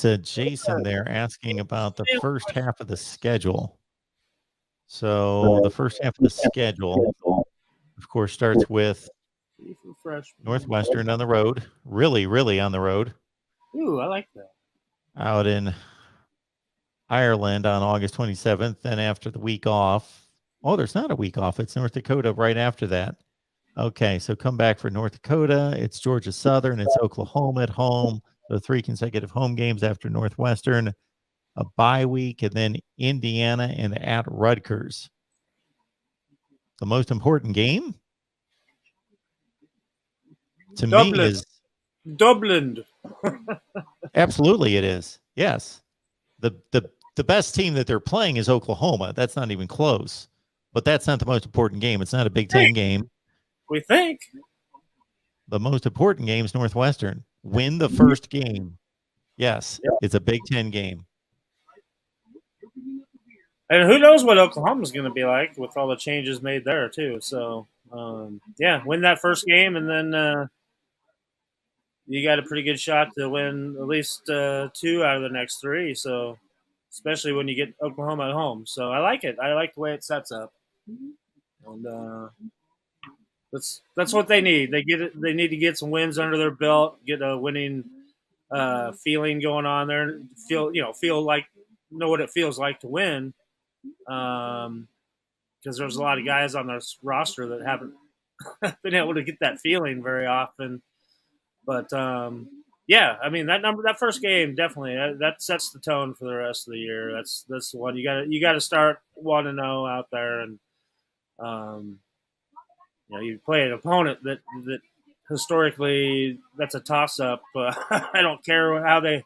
got Jason there asking about the first half of the schedule. So the first half of the schedule, of course, starts with Northwestern on the road. Really, really on the road. Ooh, I like that. Out in Ireland on August 27th. Then after the week off, there's not a week off. It's North Dakota right after that. Okay, so come back for North Dakota. It's Georgia Southern. It's Oklahoma at home. So 3 consecutive home games after Northwestern, a bye week, and then Indiana and at Rutgers. The most important game to me is Dublin. Absolutely it is. Yes. The best team that they're playing is Oklahoma. That's not even close. But that's not the most important game. It's not a Big Ten game. We think. The most important game is Northwestern. Win the first game. Yes, it's a Big Ten game. And who knows what Oklahoma's going to be like with all the changes made there, too. So, win that first game, and then you got a pretty good shot to win at least 2 out of the next 3. So, especially when you get Oklahoma at home. So, I like it. I like the way it sets up. And that's what they need. They need to get some wins under their belt, get a winning feeling going on there, feel like know what it feels like to win. Because there's a lot of guys on this roster that haven't been able to get that feeling very often. But that first game definitely that sets the tone for the rest of the year. That's the one you got to start 1-0 out there, and you play an opponent that historically that's a toss up. I don't care how the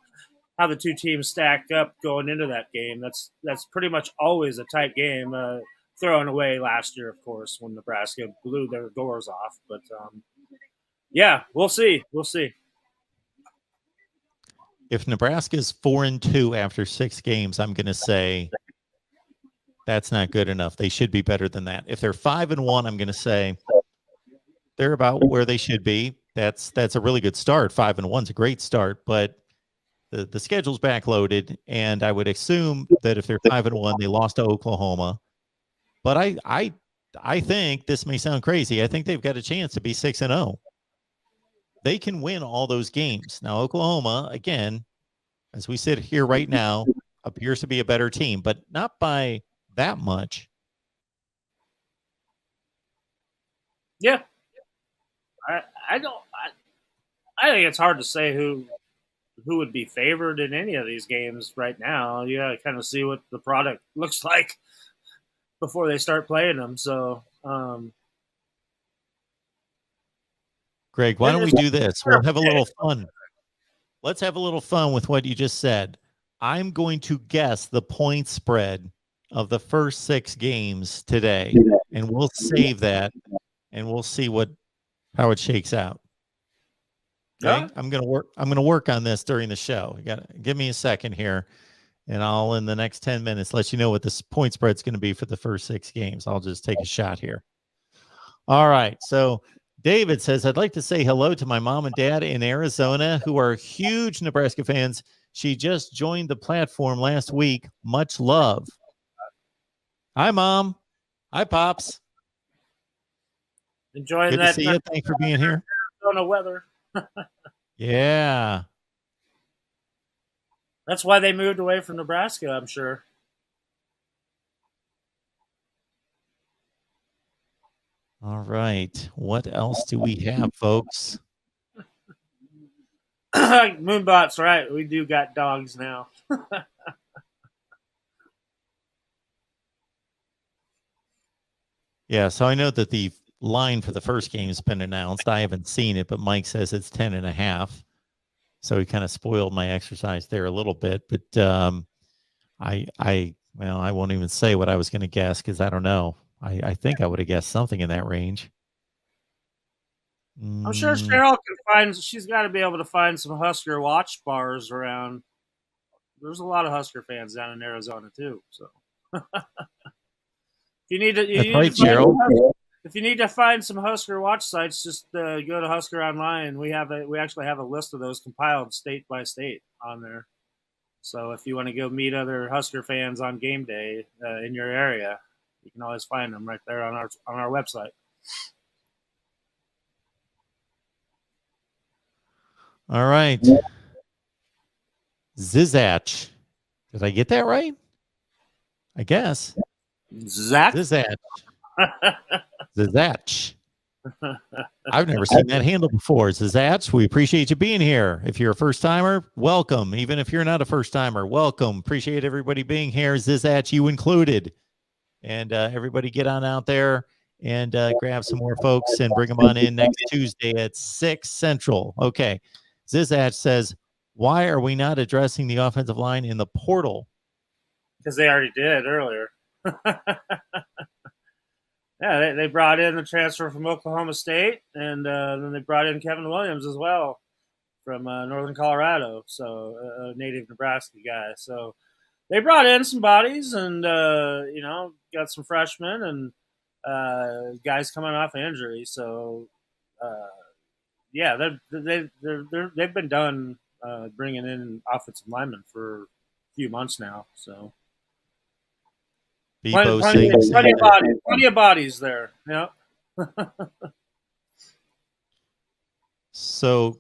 2 teams stack up going into that game. That's pretty much always a tight game. Thrown away last year, of course, when Nebraska blew their doors off. But we'll see. We'll see. If Nebraska is 4-2 after 6 games, I'm going to say that's not good enough. They should be better than that. If they're 5-1, I'm going to say they're about where they should be. That's a really good start. 5-1 is a great start, but the schedule's backloaded, and I would assume that if they're 5-1, they lost to Oklahoma. But I think this may sound crazy. I think they've got a chance to be 6-0. They can win all those games. Now, Oklahoma, again, as we sit here right now, appears to be a better team, but not by that much. Yeah. I think it's hard to say who would be favored in any of these games right now. You got to kind of see what the product looks like before they start playing them. So, Greg, why don't we do this? We'll have a little fun. Let's have a little fun with what you just said. I'm going to guess the point spread of the first 6 games today, and we'll save that, and we'll see how it shakes out. Okay, yeah. I'm gonna work on this during the show. You gotta give me a second here, and I'll in the next 10 minutes let you know what this point spread's going to be for the first 6 games. I'll just take a shot here. All right, so David says, I'd like to say hello to my mom and dad in Arizona who are huge Nebraska fans. She just joined the platform last week. Much love. Hi, Mom. Hi, Pops. Enjoying Good that. To see you. Thanks for being here. Arizona weather. Yeah. That's why they moved away from Nebraska, I'm sure. All right. What else do we have, folks? Moonbot's right. We do got dogs now. Yeah, so I know that the line for the first game has been announced. I haven't seen it, but Mike says it's 10.5. So he kind of spoiled my exercise there a little bit. But I won't even say what I was going to guess because I don't know. I think I would have guessed something in that range. I'm sure Cheryl can find. She's got to be able to find some Husker watch bars around. There's a lot of Husker fans down in Arizona too. So if you need to, Cheryl. If you need to find some Husker watch sites, just go to Husker Online. We actually have a list of those compiled state by state on there. So if you want to go meet other Husker fans on game day in your area, you can always find them right there on our website. All right. Zizach. Did I get that right? I guess. Zach? Zizach. Zizach. I've never seen that handle before. Zizach, we appreciate you being here. If you're a first timer, welcome. Even if you're not a first timer, welcome. Appreciate everybody being here. Zizach, you included. And everybody get on out there and grab some more folks and bring them on in next Tuesday at 6 Central. Okay. Zizach says, why are we not addressing the offensive line in the portal? Because they already did earlier. Yeah, they brought in the transfer from Oklahoma State, and then they brought in Kevin Williams as well from Northern Colorado, so a native Nebraska guy. So they brought in some bodies, and got some freshmen and guys coming off injury. So yeah, they've been done bringing in offensive linemen for a few months now. So plenty of bodies there. Yeah. So,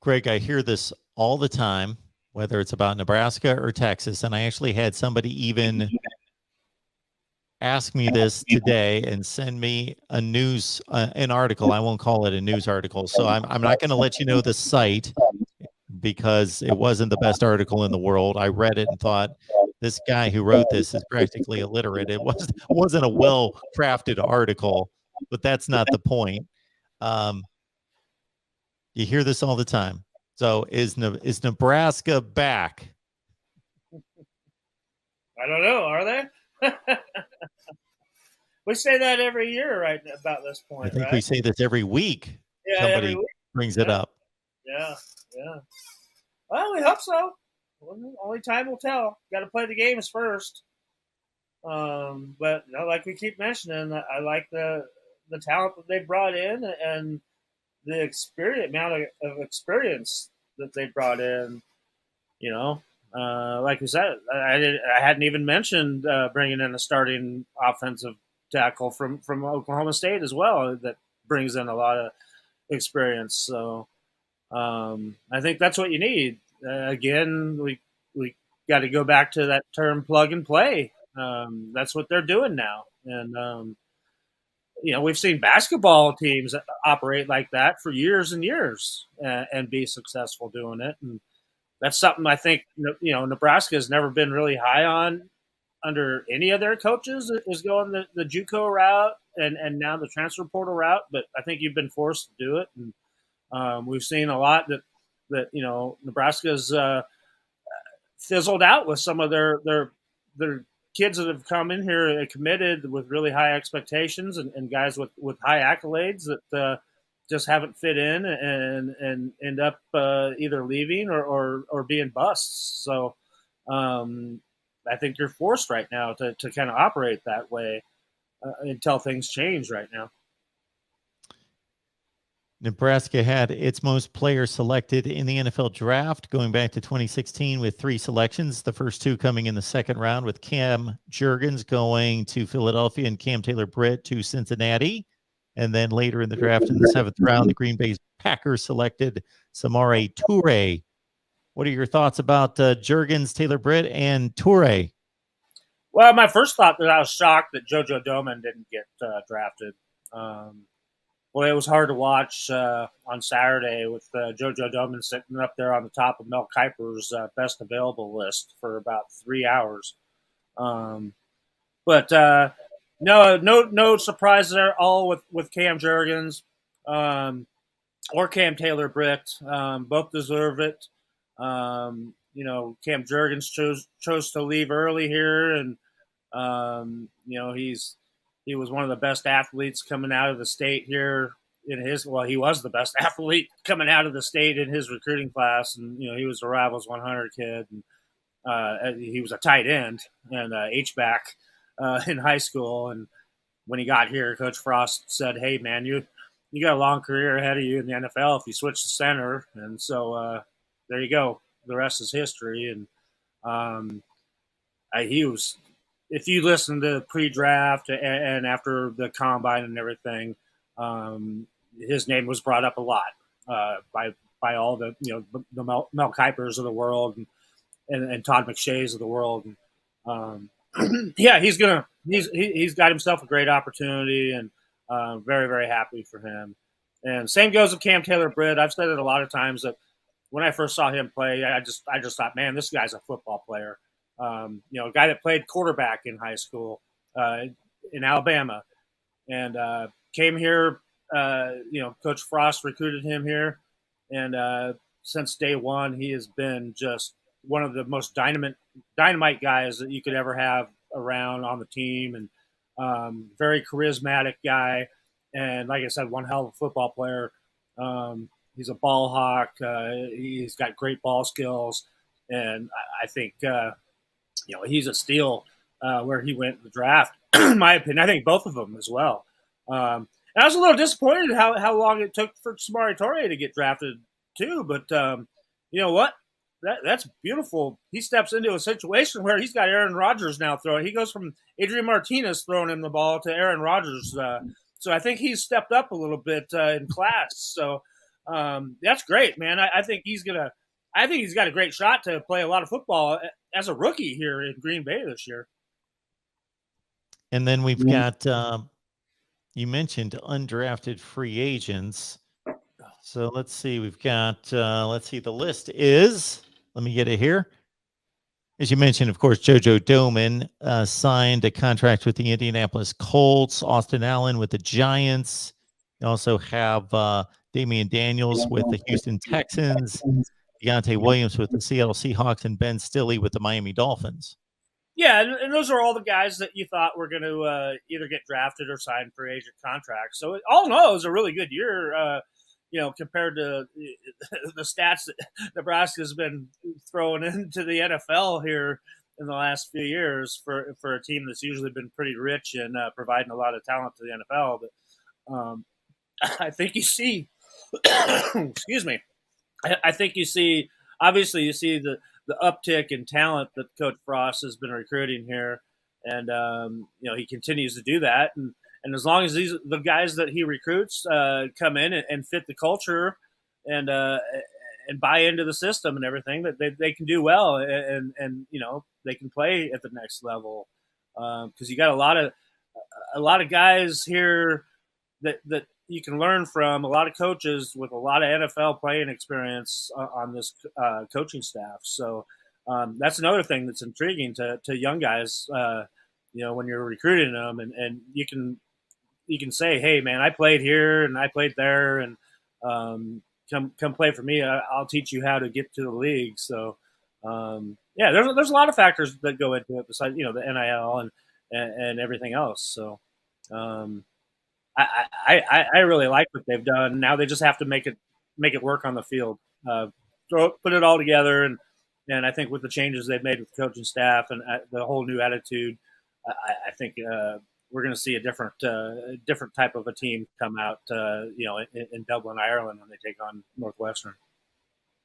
Greg, I hear this all the time, whether it's about Nebraska or Texas, and I actually had somebody even ask me this today and send me an article. I won't call it a news article, so I'm not going to let you know the site because it wasn't the best article in the world. I read it and thought, this guy who wrote this is practically illiterate. It wasn't a well-crafted article, but that's not the point. You hear this all the time. So is Nebraska back? I don't know. Are they? We say that every year, right? About this point, I think right? we say this every week. Yeah, Somebody every week. brings it up. Yeah. Well, we hope so. Only time will tell. Got to play the games first. But like we keep mentioning, I like the talent that they brought in and the amount of experience that they brought in. Like you said, I hadn't even mentioned bringing in a starting offensive tackle from Oklahoma State as well. That brings in a lot of experience. So I think that's what you need. Again, we got to go back to that term plug and play. That's what they're doing now, and we've seen basketball teams operate like that for years and years and be successful doing it. And that's something I think Nebraska has never been really high on under any of their coaches, is going the JUCO route and now the transfer portal route. But I think you've been forced to do it, and we've seen a lot that Nebraska's fizzled out with some of their kids that have come in here and committed with really high expectations and guys with high accolades that just haven't fit in and end up either leaving or being busts. So I think you're forced right now to kind of operate that way until things change right now. Nebraska had its most players selected in the NFL draft going back to 2016 with 3 selections, the first 2 coming in the second round with Cam Jurgens going to Philadelphia and Cam Taylor-Britt to Cincinnati. And then later in the draft in the 7th round, the Green Bay Packers selected Samori Toure. What are your thoughts about Jurgens, Taylor-Britt, and Toure? Well, my first thought that I was shocked that JoJo Domann didn't get drafted. Well, it was hard to watch on Saturday with JoJo Domann sitting up there on the top of Mel Kiper's best available list for about 3 hours. But no surprises there. All with Cam Jurgens or Cam Taylor-Britt. Both deserve it. Cam Jurgens chose to leave early here, and he was one of the best athletes coming out of the state here he was the best athlete coming out of the state in his recruiting class. And, he was a Rivals 100 kid. And he was a tight end and H-back in high school. And when he got here, Coach Frost said, hey, man, you got a long career ahead of you in the NFL if you switch to center. And so there you go. the rest is history. And he was, if you listen to pre-draft and after the combine and everything, his name was brought up a lot by all the the Mel Kipers of the world and Todd McShay's of the world. And, yeah, he's got himself a great opportunity, and very, very happy for him. And same goes with Cam Taylor-Britt. I've said it a lot of times that when I first saw him play, I just thought, man, this guy's a football player. A guy that played quarterback in high school in Alabama, and came here. Coach Frost recruited him here, and since day one, he has been just one of the most dynamite guys that you could ever have around on the team, and very charismatic guy. And like I said, one hell of a football player. He's a ball hawk. He's got great ball skills, and I think he's a steal where he went in the draft. In my opinion, I think both of them as well. And I was a little disappointed how long it took for Samori Toure to get drafted too. But you know what? That's beautiful. He steps into a situation where he's got Aaron Rodgers now throwing. He goes from Adrian Martinez throwing him the ball to Aaron Rodgers. So I think he's stepped up a little bit in class. So that's great, man. I think he's got a great shot to play a lot of football as a rookie here in Green Bay this year. And then we've got you mentioned undrafted free agents. So let's see. We've got the list is, let me get it here. As you mentioned, of course, JoJo Domann signed a contract with the Indianapolis Colts. Austin Allen with the Giants. You also have Damian Daniels with the Houston Texans. Deontay Williams with the Seattle Seahawks, and Ben Stilley with the Miami Dolphins. Yeah, and those are all the guys that you thought were going to either get drafted or sign free agent contracts. So all in all, it was a really good year, compared to the stats that Nebraska's been throwing into the NFL here in the last few years for a team that's usually been pretty rich and providing a lot of talent to the NFL. But I think you see, excuse me, I think you see, obviously you see the uptick in talent that Coach Frost has been recruiting here. And, he continues to do that. And as long as the guys that he recruits come in and fit the culture and buy into the system and everything, that they can do well and they can play at the next level. Because you got a lot of guys here that you can learn from, a lot of coaches with a lot of NFL playing experience on this coaching staff. So that's another thing that's intriguing to young guys, when you're recruiting them, and you can say, hey, man, I played here and I played there, and come play for me. I'll teach you how to get to the league. So, there's a lot of factors that go into it besides, the NIL and everything else. So, I really like what they've done. Now they just have to make it work on the field. Put it all together, and I think with the changes they've made with the coaching staff and the whole new attitude, I think we're going to see a different type of a team come out, in Dublin, Ireland, when they take on Northwestern.